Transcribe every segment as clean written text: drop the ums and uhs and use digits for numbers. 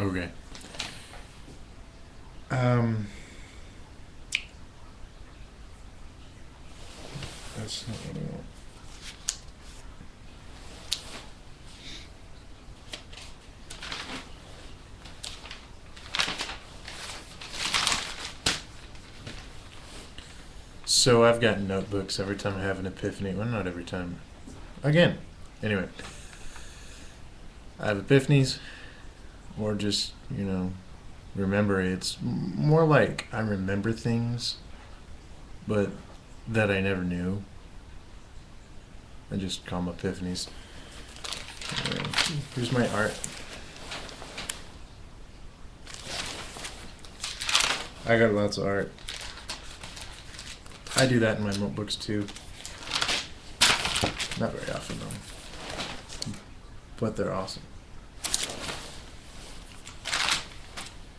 Okay. Um, that's not what I want. So I've got notebooks every time I have an epiphany. Well, not every time. Again. Anyway, I have epiphanies, or just, remember. It's more like I remember things, but that I never knew. I just call them epiphanies. Anyway, here's my art. I got lots of art. I do that in my notebooks too. Not very often though. But they're awesome.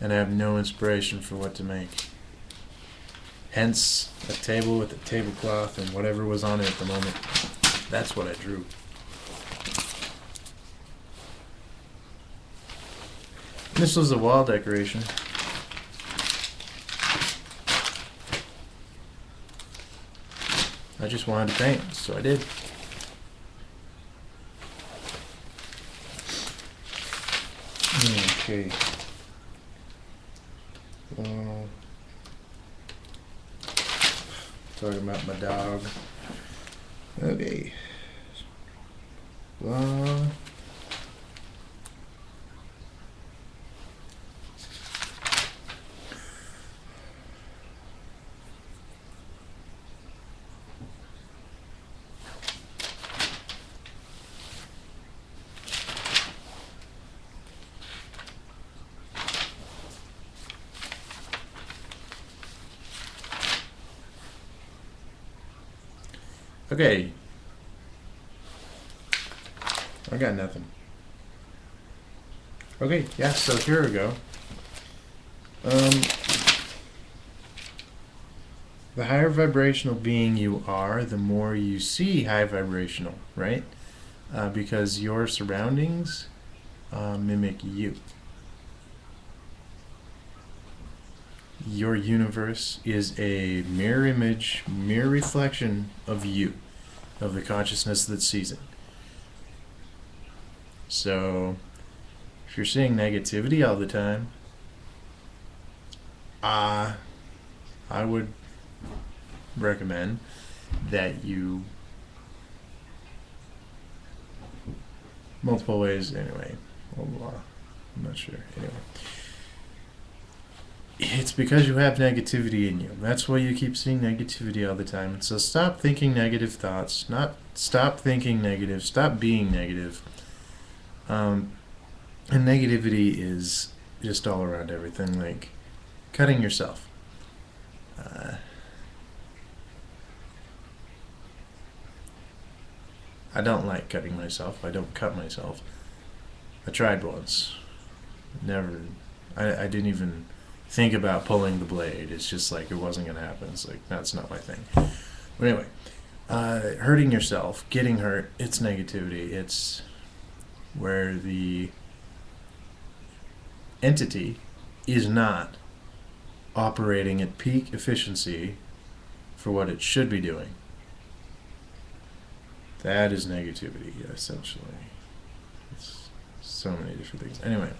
And I have no inspiration for what to make. Hence, a table with a tablecloth and whatever was on it at the moment. That's what I drew. This was a wall decoration. I just wanted to paint, so I did. Okay. Talking about my dog. Okay. Okay. I got nothing. Okay, yeah, so here we go. The higher vibrational being you are, the more you see high vibrational, right? Because your surroundings mimic you. Your universe is a mirror image, mirror reflection of you, of the consciousness that sees it. So, if you're seeing negativity all the time, I would recommend that you, multiple ways anyway, I'm not sure, anyway. It's because you have negativity in you. That's why you keep seeing negativity all the time. So stop thinking negative thoughts. Stop thinking negative. Stop being negative. And negativity is just all around everything, like cutting yourself. I don't like cutting myself. I don't cut myself. I tried once. Never. I didn't even think about pulling the blade. It's just like it wasn't going to happen. It's like, that's not my thing. But anyway, hurting yourself, getting hurt, it's negativity. It's where the entity is not operating at peak efficiency for what it should be doing. That is negativity, essentially. It's so many different things. Anyway.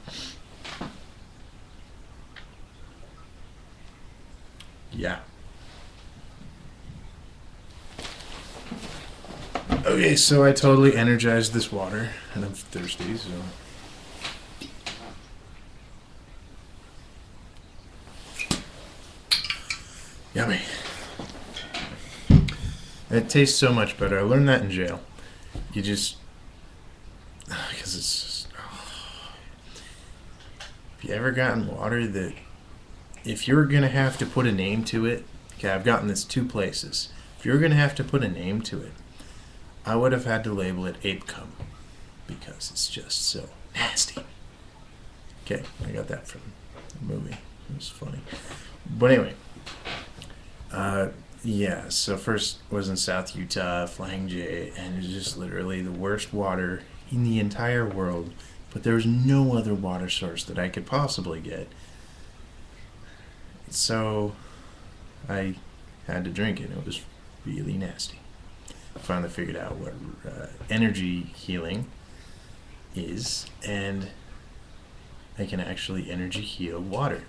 Yeah. Okay, so I totally energized this water, and I'm thirsty, so... Yummy. It tastes so much better. I learned that in jail. You just... Because it's just... Have you ever gotten water that... If you're going to have to put a name to it... Okay, I've gotten this 2 places. If you're going to have to put a name to it, I would have had to label it ape cum. Because it's just so nasty. Okay, I got that from the movie. It was funny. But anyway... yeah, so first was in South Utah, Flying J, and it's just literally the worst water in the entire world, but there was no other water source that I could possibly get. So I had to drink it. It was really nasty. I finally figured out what energy healing is, and I can actually energy heal water.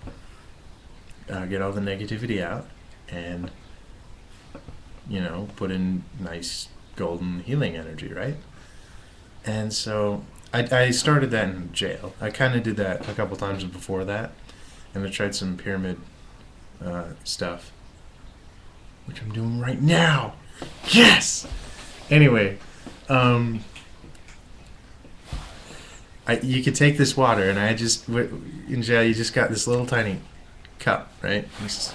Get all the negativity out, and put in nice golden healing energy, right? And so I started that in jail. I kind of did that a couple times before that, and I tried some pyramid stuff, which I'm doing right now. Yes! Anyway, you could take this water, and in jail, you just got this little tiny cup, right? Just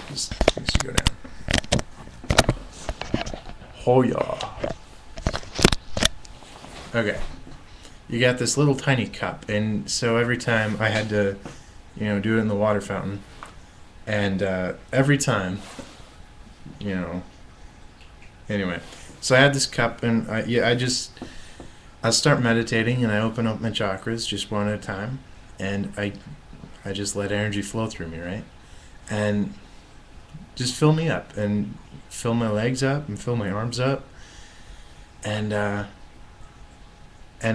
go down. Oh, yeah. Okay. You got this little tiny cup, and so every time I had to, do it in the water fountain, and every time, anyway, so I had this cup, and I start meditating, and I open up my chakras just one at a time, and I just let energy flow through me, right? And just fill me up, and fill my legs up, and fill my arms up, and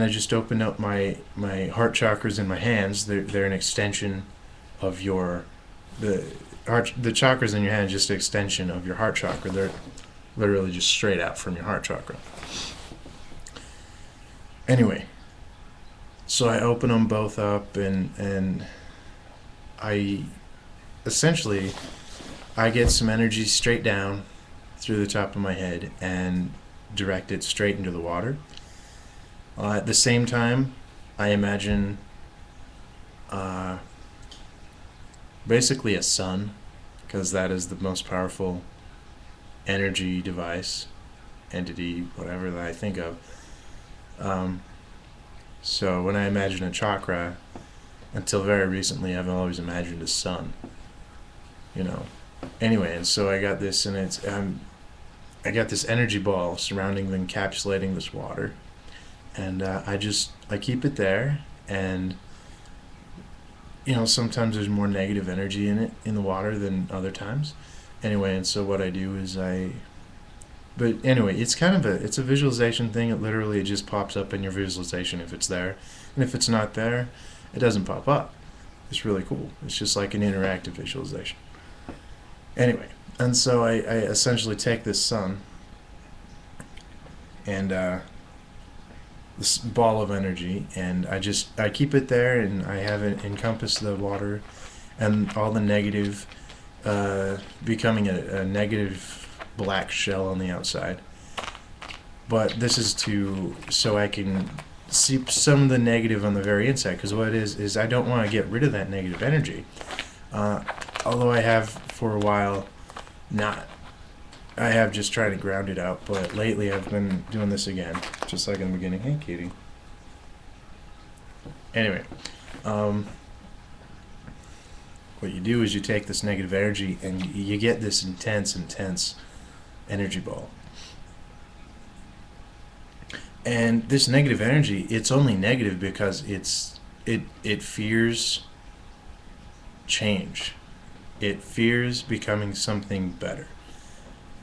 I just opened up my heart chakras in my hands. They're an extension of the chakras in your hand, just an extension of your heart chakra. They're literally just straight out from your heart chakra. Anyway, so I open them both up, and I essentially get some energy straight down through the top of my head and direct it straight into the water. At the same time, I imagine basically a sun, because that is the most powerful energy device, entity, whatever that I think of. So when I imagine a chakra, until very recently, I've always imagined a sun. Anyway, and so I got this, and I got this energy ball surrounding, encapsulating this water. And I keep it there, and sometimes there's more negative energy in the water than other times. Anyway, and so what I do is but anyway, it's it's a visualization thing. It literally just pops up in your visualization if it's there, and if it's not there, it doesn't pop up. It's really cool. It's just like an interactive visualization. Anyway, and so I essentially take this sun and this ball of energy, and I keep it there, and I have it encompass the water and all the negative, becoming a negative black shell on the outside. But this is so I can see some of the negative on the very inside, because what it is I don't want to get rid of that negative energy. Although I have for a while I have just tried to ground it out, but lately I've been doing this again, just like in the beginning. Hey, Katie. Anyway, what you do is you take this negative energy, and you get this intense energy ball. And this negative energy, it's only negative because it fears change. It fears becoming something better.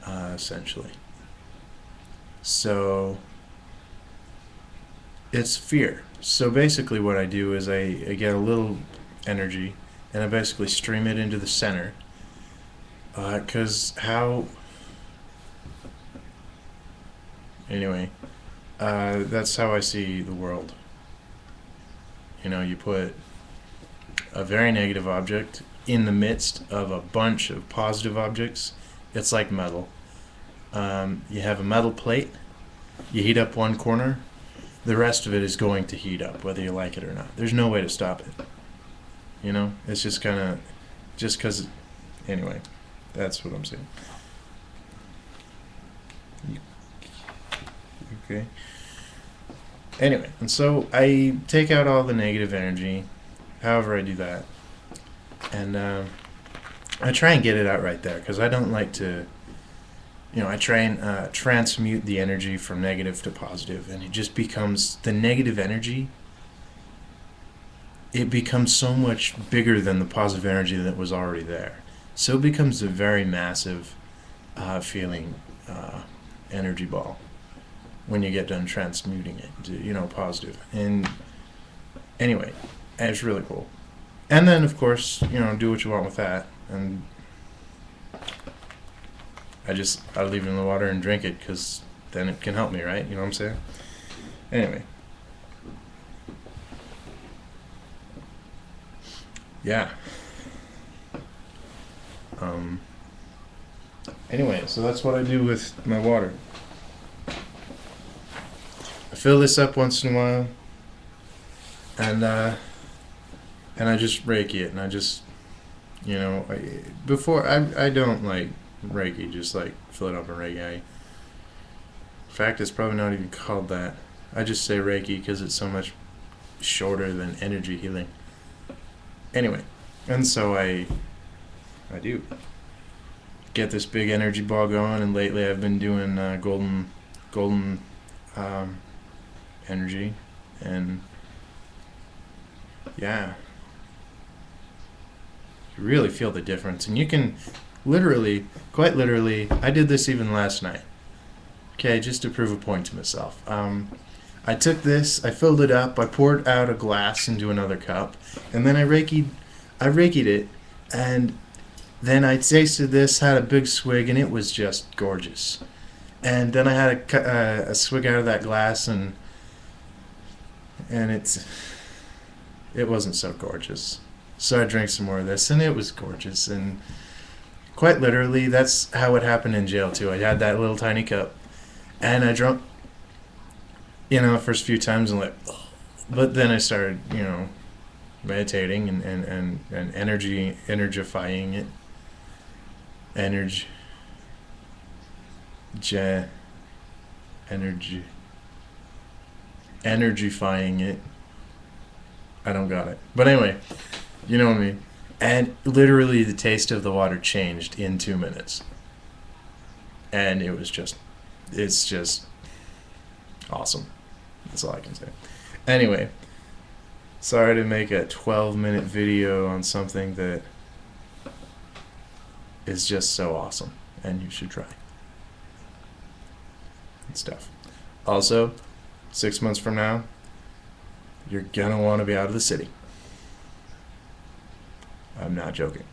Essentially. So it's fear. So basically what I do is I get a little energy, and I basically stream it into the center, because that's how I see the world. You put a very negative object in the midst of a bunch of positive objects. It's like metal. You have a metal plate, you heat up one corner, the rest of it is going to heat up, whether you like it or not. There's no way to stop it. It's just because, anyway, that's what I'm saying. Okay. Anyway, and so I take out all the negative energy, however I do that, and I try and get it out right there, because I don't like to, I try and transmute the energy from negative to positive, and it just becomes, the negative energy it becomes so much bigger than the positive energy that was already there. So it becomes a very massive feeling energy ball when you get done transmuting it to, positive. And anyway, it's really cool. And then, of course, do what you want with that. And I leave it in the water and drink it because then it can help me, right? You know what I'm saying? Anyway. Yeah. Anyway, so that's what I do with my water. I fill this up once in a while, and I just Reiki it, and I just, I don't like Reiki, just like fill it up in Reiki. In fact, it's probably not even called that. I just say Reiki because it's so much shorter than energy healing. Anyway, and so I do get this big energy ball going, and lately I've been doing golden energy, and yeah, you really feel the difference. And you can quite literally, I did this even last night, okay, just to prove a point to myself. I took this, I filled it up, I poured out a glass into another cup, and then I Reiki'd it, and then I tasted this, had a big swig, and it was just gorgeous. And then I had a swig out of that glass, and it wasn't so gorgeous. So I drank some more of this, and it was gorgeous. And quite literally, that's how it happened in jail too. I had that little tiny cup, and I drank, the first few times, and but then I started, meditating and energifying it. Energyfying it. I don't got it. But anyway, you know what I mean. And literally the taste of the water changed in 2 minutes. And it's just awesome. That's all I can say. Anyway, sorry to make a 12-minute video on something that is just so awesome, and you should try and stuff. Also, 6 months from now, you're gonna want to be out of the city. I'm not joking.